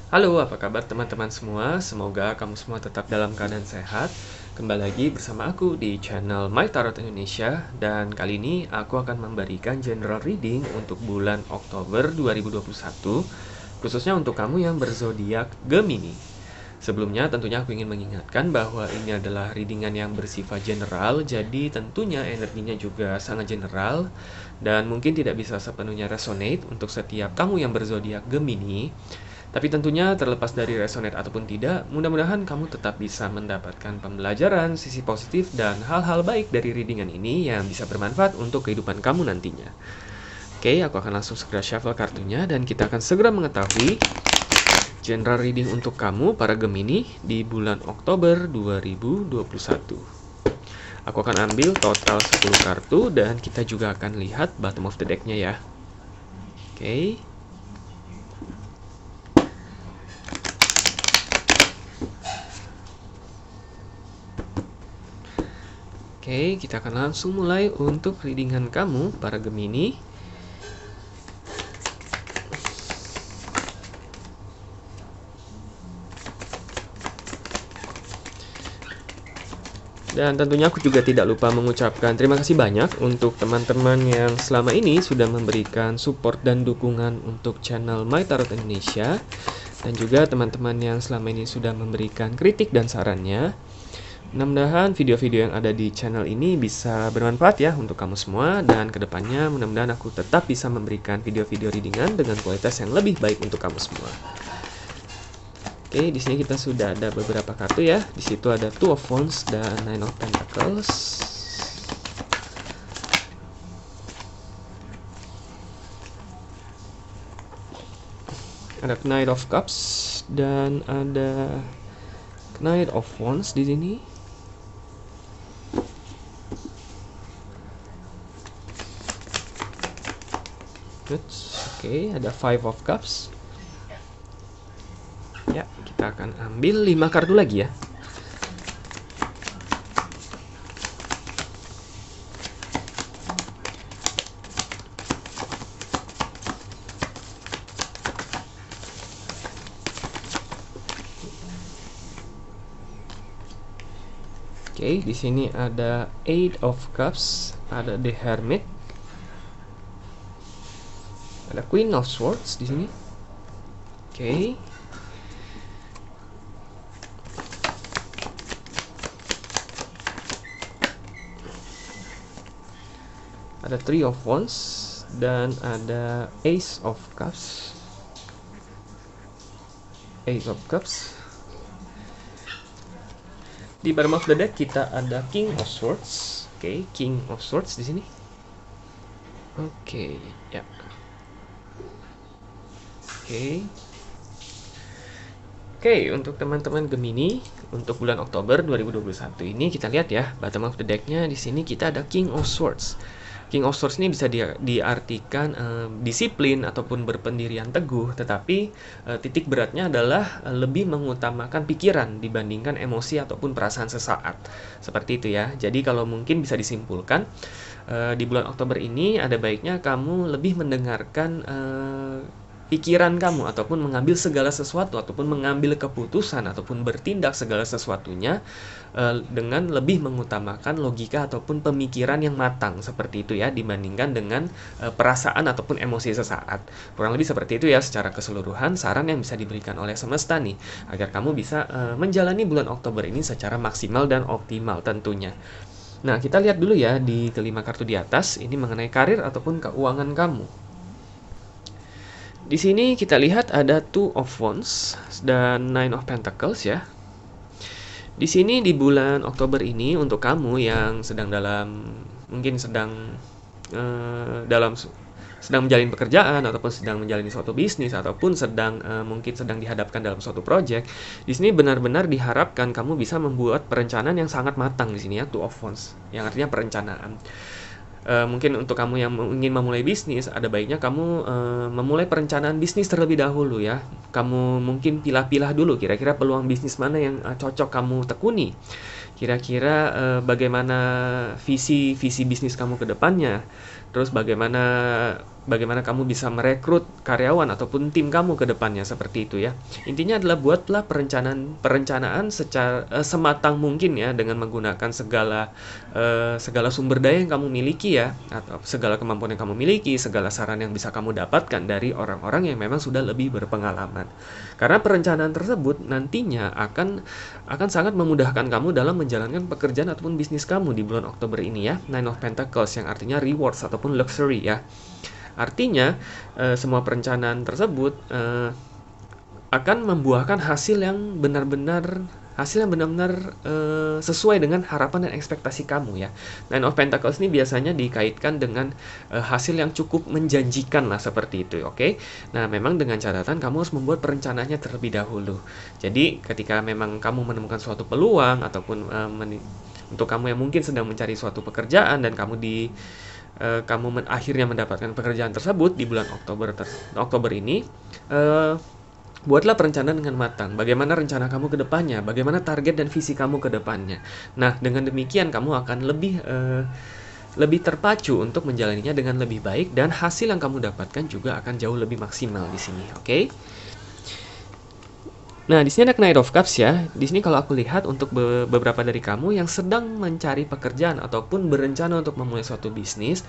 Halo, apa kabar teman-teman semua? Semoga kamu semua tetap dalam keadaan sehat. Kembali lagi bersama aku di channel My Tarot Indonesia. Dan kali ini aku akan memberikan general reading untuk bulan Oktober 2021, khususnya untuk kamu yang berzodiak Gemini. Sebelumnya tentunya aku ingin mengingatkan bahwa ini adalah readingan yang bersifat general, jadi tentunya energinya juga sangat general dan mungkin tidak bisa sepenuhnya resonate untuk setiap kamu yang berzodiak Gemini. Tapi tentunya terlepas dari resonate ataupun tidak, mudah-mudahan kamu tetap bisa mendapatkan pembelajaran, sisi positif, dan hal-hal baik dari readingan ini yang bisa bermanfaat untuk kehidupan kamu nantinya. Oke, aku akan langsung segera shuffle kartunya dan kita akan segera mengetahui general reading untuk kamu para Gemini di bulan Oktober 2021. Aku akan ambil total 10 kartu dan kita juga akan lihat bottom of the deck-nya ya. Oke. Oke, kita akan langsung mulai untuk readingan kamu, para Gemini. Dan tentunya aku juga tidak lupa mengucapkan terima kasih banyak untuk teman-teman yang selama ini sudah memberikan support dan dukungan untuk channel My Tarot Indonesia. Dan juga teman-teman yang selama ini sudah memberikan kritik dan sarannya. Mudah-mudahan video-video yang ada di channel ini bisa bermanfaat ya untuk kamu semua. Dan kedepannya mudah-mudahan aku tetap bisa memberikan video-video readingan dengan kualitas yang lebih baik untuk kamu semua. Oke, di sini kita sudah ada beberapa kartu ya. Di situ ada Two of Wands dan Nine of Pentacles. Ada Knight of Cups dan ada Knight of Wands di sini. Oke, ada Five of Cups. Ya, kita akan ambil 5 kartu lagi ya. Oke, di sini ada Eight of Cups, ada The Hermit, ada Queen of Swords di sini. Oke. Ada Three of Wands dan ada Ace of Cups. Ace of Cups. Di bottom of the deck kita ada King of Swords. Oke, King of Swords di sini. Oke, ya. Oke, untuk teman-teman Gemini untuk bulan Oktober 2021 ini kita lihat ya, bottom of the deck-nya di sini kita ada King of Swords. King of Swords ini bisa diartikan disiplin ataupun berpendirian teguh, tetapi titik beratnya adalah lebih mengutamakan pikiran dibandingkan emosi ataupun perasaan sesaat. Seperti itu ya. Jadi kalau mungkin bisa disimpulkan di bulan Oktober ini ada baiknya kamu lebih mendengarkan pikiran kamu ataupun mengambil segala sesuatu ataupun mengambil keputusan ataupun bertindak segala sesuatunya dengan lebih mengutamakan logika ataupun pemikiran yang matang seperti itu ya, dibandingkan dengan perasaan ataupun emosi sesaat. Kurang lebih seperti itu ya secara keseluruhan saran yang bisa diberikan oleh semesta nih agar kamu bisa menjalani bulan Oktober ini secara maksimal dan optimal tentunya. Nah, kita lihat dulu ya di kelima kartu di atas ini mengenai karir ataupun keuangan kamu. Di sini kita lihat ada Two of Wands dan Nine of Pentacles ya. Di sini di bulan Oktober ini untuk kamu yang sedang sedang menjalani pekerjaan ataupun sedang menjalani suatu bisnis ataupun mungkin sedang dihadapkan dalam suatu project. Di sini benar-benar diharapkan kamu bisa membuat perencanaan yang sangat matang di sini ya, Two of Wands, yang artinya perencanaan. Mungkin untuk kamu yang ingin memulai bisnis, ada baiknya kamu memulai perencanaan bisnis terlebih dahulu ya. Kamu mungkin pilah-pilah dulu kira-kira peluang bisnis mana yang cocok kamu tekuni. Kira-kira bagaimana visi bisnis kamu ke depannya. terus bagaimana kamu bisa merekrut karyawan ataupun tim kamu ke depannya, seperti itu ya. Intinya adalah buatlah perencanaan secara sematang mungkin ya, dengan menggunakan segala sumber daya yang kamu miliki ya, atau segala kemampuan yang kamu miliki, segala saran yang bisa kamu dapatkan dari orang-orang yang memang sudah lebih berpengalaman. Karena perencanaan tersebut nantinya akan sangat memudahkan kamu dalam menjalankan pekerjaan ataupun bisnis kamu di bulan Oktober ini ya. Nine of Pentacles yang artinya rewards ataupun luxury ya. Artinya semua perencanaan tersebut akan membuahkan hasil yang benar-benar sesuai dengan harapan dan ekspektasi kamu ya. Nine of Pentacles ini biasanya dikaitkan dengan hasil yang cukup menjanjikan lah, seperti itu, oke? Nah, memang dengan catatan kamu harus membuat perencanaannya terlebih dahulu. Jadi, ketika memang kamu menemukan suatu peluang ataupun untuk kamu yang mungkin sedang mencari suatu pekerjaan dan kamu akhirnya mendapatkan pekerjaan tersebut di bulan Oktober ini, buatlah perencanaan dengan matang. Bagaimana rencana kamu ke depannya, bagaimana target dan visi kamu ke depannya. Nah, dengan demikian kamu akan lebih terpacu untuk menjalaninya dengan lebih baik, dan hasil yang kamu dapatkan juga akan jauh lebih maksimal di sini, oke? Nah, di sini ada Knight of Cups ya. Di sini kalau aku lihat untuk beberapa dari kamu yang sedang mencari pekerjaan ataupun berencana untuk memulai suatu bisnis,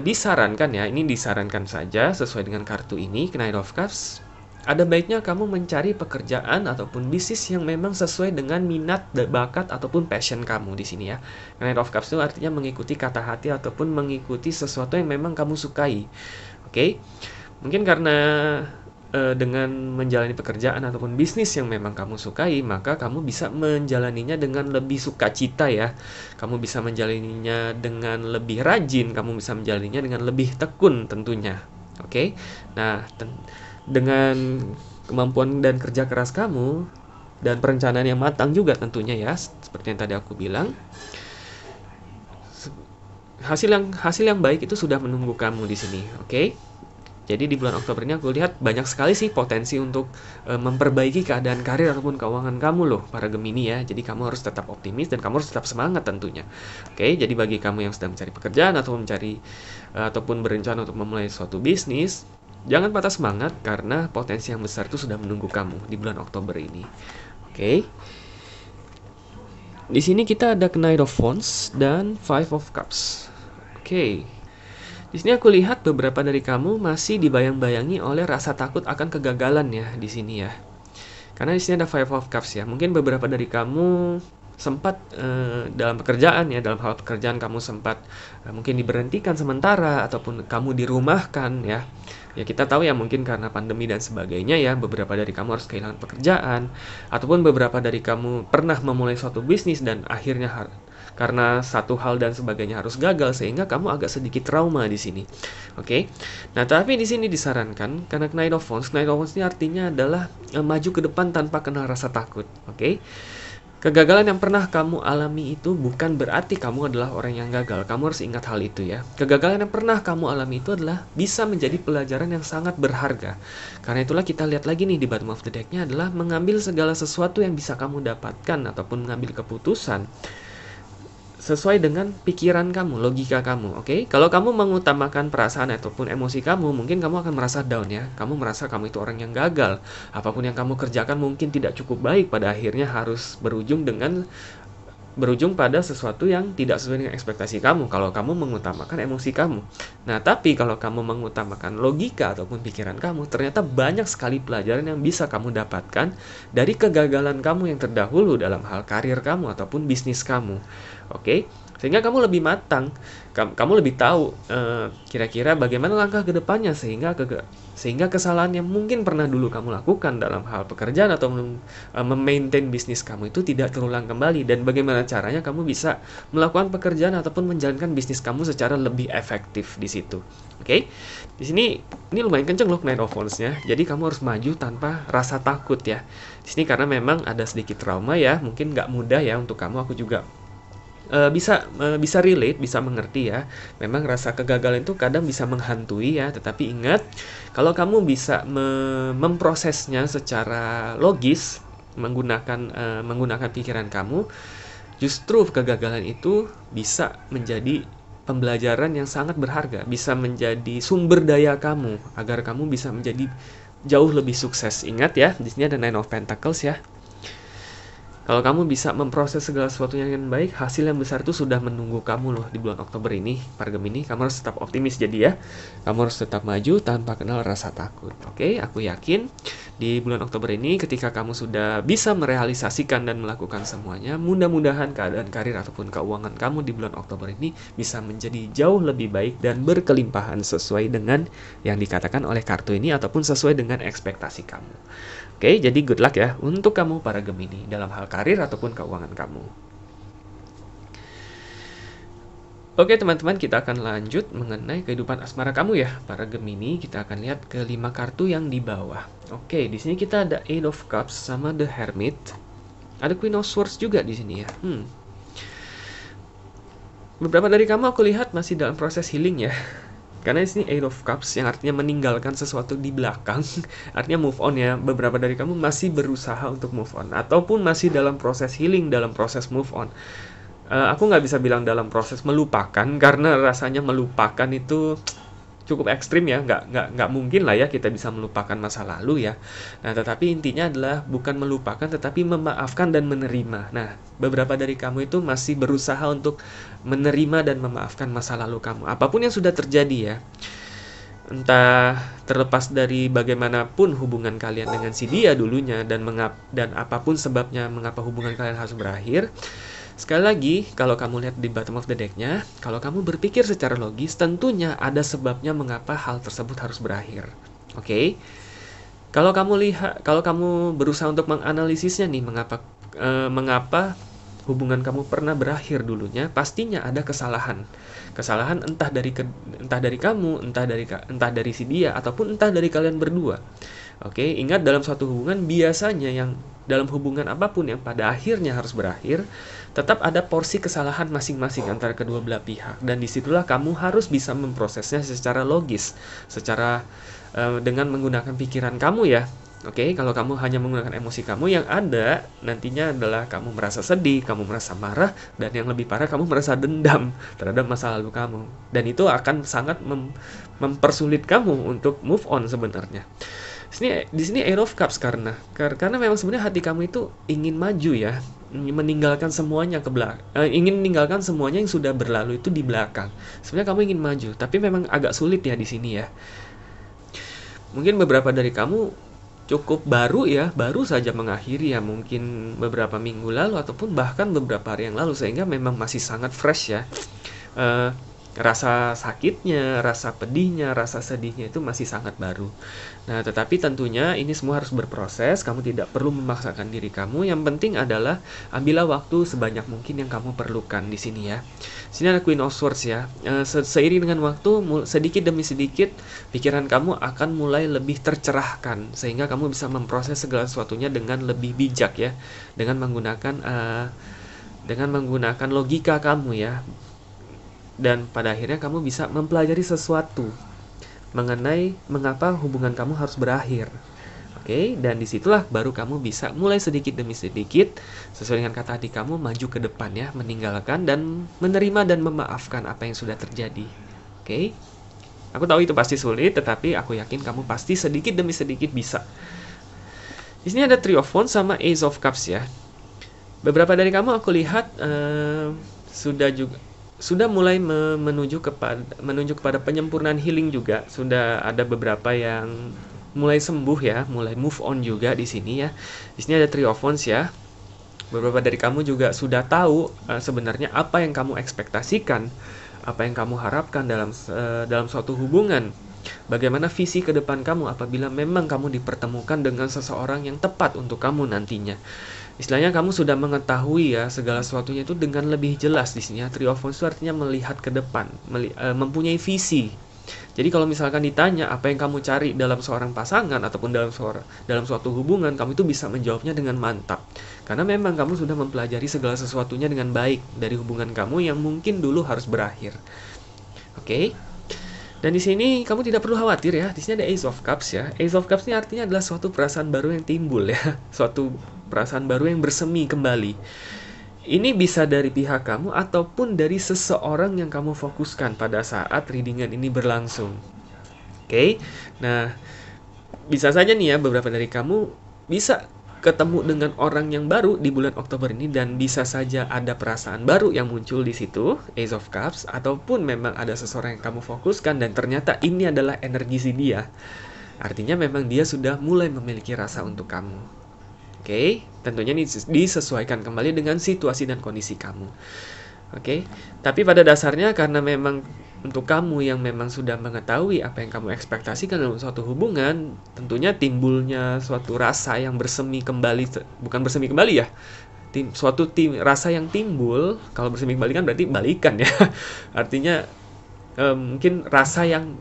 disarankan ya, ini disarankan saja sesuai dengan kartu ini, Knight of Cups. Ada baiknya kamu mencari pekerjaan ataupun bisnis yang memang sesuai dengan minat, bakat ataupun passion kamu di sini ya. Knight of Cups itu artinya mengikuti kata hati ataupun mengikuti sesuatu yang memang kamu sukai. Oke? Mungkin karena dengan menjalani pekerjaan ataupun bisnis yang memang kamu sukai, maka kamu bisa menjalaninya dengan lebih sukacita ya. Kamu bisa menjalaninya dengan lebih rajin, kamu bisa menjalaninya dengan lebih tekun tentunya. Oke? Nah, dengan kemampuan dan kerja keras kamu dan perencanaan yang matang juga tentunya ya, seperti yang tadi aku bilang, hasil yang baik itu sudah menunggu kamu di sini, oke? Jadi di bulan Oktober ini aku lihat banyak sekali sih potensi untuk memperbaiki keadaan karir ataupun keuangan kamu loh, para Gemini ya. Jadi kamu harus tetap optimis dan kamu harus tetap semangat tentunya. Oke, jadi bagi kamu yang sedang mencari pekerjaan ataupun berencana untuk memulai suatu bisnis, jangan patah semangat karena potensi yang besar itu sudah menunggu kamu di bulan Oktober ini. Oke. Di sini kita ada Knight of Wands dan Five of Cups. Oke. Di sini aku lihat beberapa dari kamu masih dibayang-bayangi oleh rasa takut akan kegagalan ya di sini ya. Karena di sini ada Five of Cups ya. Mungkin beberapa dari kamu sempat dalam hal pekerjaan kamu sempat mungkin diberhentikan sementara ataupun kamu dirumahkan ya. Ya kita tahu ya, mungkin karena pandemi dan sebagainya ya, beberapa dari kamu harus kehilangan pekerjaan, ataupun beberapa dari kamu pernah memulai suatu bisnis dan akhirnya karena satu hal dan sebagainya harus gagal, sehingga kamu agak sedikit trauma di sini. Oke. Nah, tapi di sini disarankan karena Knight of Wands ini artinya adalah maju ke depan tanpa kenal rasa takut. Oke. Kegagalan yang pernah kamu alami itu bukan berarti kamu adalah orang yang gagal. Kamu harus ingat hal itu ya. Kegagalan yang pernah kamu alami itu adalah bisa menjadi pelajaran yang sangat berharga. Karena itulah kita lihat lagi nih di bottom of the deck-nya adalah mengambil segala sesuatu yang bisa kamu dapatkan ataupun mengambil keputusan sesuai dengan pikiran kamu, logika kamu, oke? Kalau kamu mengutamakan perasaan ataupun emosi kamu, mungkin kamu akan merasa down ya. Kamu merasa kamu itu orang yang gagal. Apapun yang kamu kerjakan mungkin tidak cukup baik, pada akhirnya harus berujung pada sesuatu yang tidak sesuai dengan ekspektasi kamu kalau kamu mengutamakan emosi kamu. Nah, tapi kalau kamu mengutamakan logika ataupun pikiran kamu, ternyata banyak sekali pelajaran yang bisa kamu dapatkan dari kegagalan kamu yang terdahulu dalam hal karir kamu ataupun bisnis kamu. Oke? Sehingga kamu lebih matang, kamu lebih tahu kira-kira bagaimana langkah ke depannya, sehingga kesalahan yang mungkin pernah dulu kamu lakukan dalam hal pekerjaan atau memaintain bisnis kamu itu tidak terulang kembali, dan bagaimana caranya kamu bisa melakukan pekerjaan ataupun menjalankan bisnis kamu secara lebih efektif di situ. Oke? Di sini ini lumayan kenceng loh Knight of Wands-nya. Jadi kamu harus maju tanpa rasa takut ya. Di sini karena memang ada sedikit trauma ya, mungkin nggak mudah ya untuk kamu. Aku juga bisa relate, bisa mengerti ya. Memang rasa kegagalan itu kadang bisa menghantui ya, tetapi ingat, kalau kamu bisa memprosesnya secara logis, menggunakan pikiran kamu, justru kegagalan itu bisa menjadi pembelajaran yang sangat berharga, bisa menjadi sumber daya kamu agar kamu bisa menjadi jauh lebih sukses. Ingat ya, di sini ada Nine of Pentacles ya. Kalau kamu bisa memproses segala sesuatunya dengan baik, hasil yang besar itu sudah menunggu kamu loh di bulan Oktober ini, para Gemini. Kamu harus tetap optimis jadi ya. Kamu harus tetap maju tanpa kenal rasa takut. Oke, aku yakin di bulan Oktober ini ketika kamu sudah bisa merealisasikan dan melakukan semuanya, mudah-mudahan keadaan karir ataupun keuangan kamu di bulan Oktober ini bisa menjadi jauh lebih baik dan berkelimpahan sesuai dengan yang dikatakan oleh kartu ini ataupun sesuai dengan ekspektasi kamu. Oke, jadi good luck ya untuk kamu para Gemini dalam hal karir ataupun keuangan kamu. Oke teman-teman, kita akan lanjut mengenai kehidupan asmara kamu ya para Gemini. Kita akan lihat ke 5 kartu yang di bawah. Oke, di sini kita ada Eight of Cups sama The Hermit. Ada Queen of Swords juga di sini ya. Beberapa dari kamu aku lihat masih dalam proses healing ya. Karena di sini Eight of Cups yang artinya meninggalkan sesuatu di belakang, artinya move on ya. Beberapa dari kamu masih berusaha untuk move on ataupun masih dalam proses healing, dalam proses move on. Aku nggak bisa bilang dalam proses melupakan karena rasanya melupakan itu cukup ekstrim ya, nggak mungkin lah ya kita bisa melupakan masa lalu ya. Nah, tetapi intinya adalah bukan melupakan tetapi memaafkan dan menerima. Nah, beberapa dari kamu itu masih berusaha untuk menerima dan memaafkan masa lalu kamu, apapun yang sudah terjadi ya. Entah terlepas dari bagaimanapun hubungan kalian dengan si dia dulunya dan apapun sebabnya mengapa hubungan kalian harus berakhir. Sekali lagi, kalau kamu lihat di bottom of the deck-nya, kalau kamu berpikir secara logis, tentunya ada sebabnya mengapa hal tersebut harus berakhir. Oke? Kalau kamu berusaha untuk menganalisisnya nih, mengapa hubungan kamu pernah berakhir dulunya, pastinya ada kesalahan. Kesalahan entah dari kamu, entah dari si dia, ataupun entah dari kalian berdua. Oke, ingat dalam suatu hubungan biasanya yang dalam hubungan apapun yang pada akhirnya harus berakhir, tetap ada porsi kesalahan masing-masing antara kedua belah pihak, dan disitulah kamu harus bisa memprosesnya secara logis, dengan menggunakan pikiran kamu ya. Oke, kalau kamu hanya menggunakan emosi kamu, yang ada nantinya adalah kamu merasa sedih, kamu merasa marah, dan yang lebih parah kamu merasa dendam terhadap masa lalu kamu, dan itu akan sangat mempersulit kamu untuk move on sebenarnya. Di sini Eight of Cups karena memang sebenarnya hati kamu itu ingin maju ya, meninggalkan semuanya ingin meninggalkan semuanya yang sudah berlalu itu di belakang. Sebenarnya kamu ingin maju, tapi memang agak sulit ya di sini ya. Mungkin beberapa dari kamu cukup baru saja mengakhiri ya, mungkin beberapa minggu lalu ataupun bahkan beberapa hari yang lalu, sehingga memang masih sangat fresh ya. Rasa sakitnya, rasa pedihnya, rasa sedihnya itu masih sangat baru. Nah, tetapi tentunya ini semua harus berproses. Kamu tidak perlu memaksakan diri kamu. Yang penting adalah ambillah waktu sebanyak mungkin yang kamu perlukan di sini ya. Sini ada Queen of Swords ya. Seiring dengan waktu, sedikit demi sedikit, pikiran kamu akan mulai lebih tercerahkan, sehingga kamu bisa memproses segala sesuatunya dengan lebih bijak ya, dengan menggunakan logika kamu ya. Dan pada akhirnya kamu bisa mempelajari sesuatu mengenai mengapa hubungan kamu harus berakhir. Oke, dan disitulah baru kamu bisa mulai sedikit demi sedikit, sesuai dengan kata hati kamu, maju ke depan ya, meninggalkan dan menerima dan memaafkan apa yang sudah terjadi. Oke, aku tahu itu pasti sulit, tetapi aku yakin kamu pasti sedikit demi sedikit bisa. Di sini ada Three of Wands sama Ace of Cups ya. Beberapa dari kamu aku lihat sudah mulai menuju kepada penyempurnaan healing juga. Sudah ada beberapa yang mulai sembuh ya, mulai move on juga di sini ya. Di sini ada Three of Wands ya. Beberapa dari kamu juga sudah tahu sebenarnya apa yang kamu ekspektasikan, apa yang kamu harapkan dalam suatu hubungan. Bagaimana visi ke depan kamu apabila memang kamu dipertemukan dengan seseorang yang tepat untuk kamu nantinya. Istilahnya kamu sudah mengetahui ya segala sesuatunya itu dengan lebih jelas di sini. Three of Wands itu artinya melihat ke depan, mempunyai visi. Jadi kalau misalkan ditanya apa yang kamu cari dalam seorang pasangan ataupun dalam suatu hubungan, kamu itu bisa menjawabnya dengan mantap. Karena memang kamu sudah mempelajari segala sesuatunya dengan baik dari hubungan kamu yang mungkin dulu harus berakhir. Oke? Dan di sini kamu tidak perlu khawatir ya. Di sini ada Ace of Cups ya. Ace of Cups ini artinya adalah suatu perasaan baru yang timbul ya. Suatu perasaan baru yang bersemi kembali. Ini bisa dari pihak kamu ataupun dari seseorang yang kamu fokuskan pada saat readingan ini berlangsung. Oke, nah bisa saja nih ya beberapa dari kamu bisa ketemu dengan orang yang baru di bulan Oktober ini dan bisa saja ada perasaan baru yang muncul di situ, Ace of Cups, ataupun memang ada seseorang yang kamu fokuskan dan ternyata ini adalah energi si dia. Artinya memang dia sudah mulai memiliki rasa untuk kamu. Oke, tentunya ini disesuaikan kembali dengan situasi dan kondisi kamu. Oke, tapi pada dasarnya karena memang untuk kamu yang memang sudah mengetahui apa yang kamu ekspektasikan dalam suatu hubungan, tentunya timbulnya suatu rasa yang bersemi kembali, bukan bersemi kembali ya, rasa yang timbul. Kalau bersemi kembali kan berarti balikan ya. Artinya mungkin rasa yang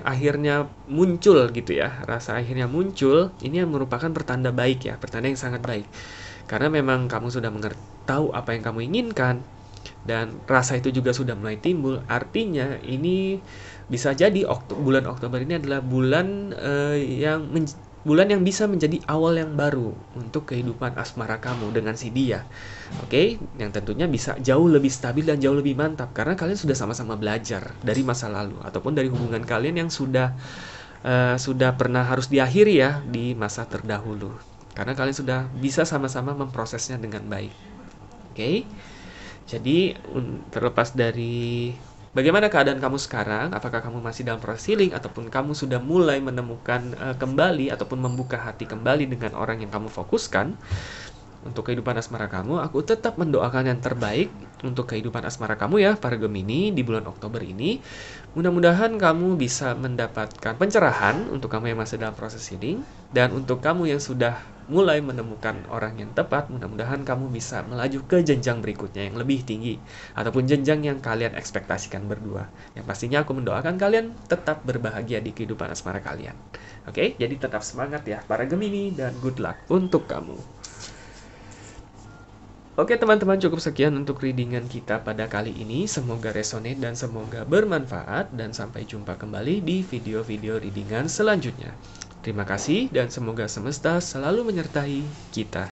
akhirnya muncul gitu ya, rasa akhirnya muncul ini yang merupakan pertanda baik ya, pertanda yang sangat baik, karena memang kamu sudah tahu apa yang kamu inginkan dan rasa itu juga sudah mulai timbul. Artinya ini bisa jadi bulan Oktober ini adalah bulan bulan yang bisa menjadi awal yang baru untuk kehidupan asmara kamu dengan si dia. Oke, yang tentunya bisa jauh lebih stabil dan jauh lebih mantap karena kalian sudah sama-sama belajar dari masa lalu ataupun dari hubungan kalian yang sudah pernah harus diakhiri ya di masa terdahulu. Karena kalian sudah bisa sama-sama memprosesnya dengan baik. Oke. Jadi terlepas dari bagaimana keadaan kamu sekarang, apakah kamu masih dalam proses healing ataupun kamu sudah mulai menemukan kembali ataupun membuka hati kembali dengan orang yang kamu fokuskan untuk kehidupan asmara kamu, aku tetap mendoakan yang terbaik untuk kehidupan asmara kamu ya, para Gemini di bulan Oktober ini. Mudah-mudahan kamu bisa mendapatkan pencerahan untuk kamu yang masih dalam proses healing, dan untuk kamu yang sudah mulai menemukan orang yang tepat, mudah-mudahan kamu bisa melaju ke jenjang berikutnya yang lebih tinggi ataupun jenjang yang kalian ekspektasikan berdua. Yang pastinya aku mendoakan kalian tetap berbahagia di kehidupan asmara kalian. Oke, jadi tetap semangat ya para Gemini dan good luck untuk kamu. Oke teman-teman, cukup sekian untuk readingan kita pada kali ini. Semoga resonate dan semoga bermanfaat, dan sampai jumpa kembali di video-video readingan selanjutnya. Terima kasih dan semoga semesta selalu menyertai kita.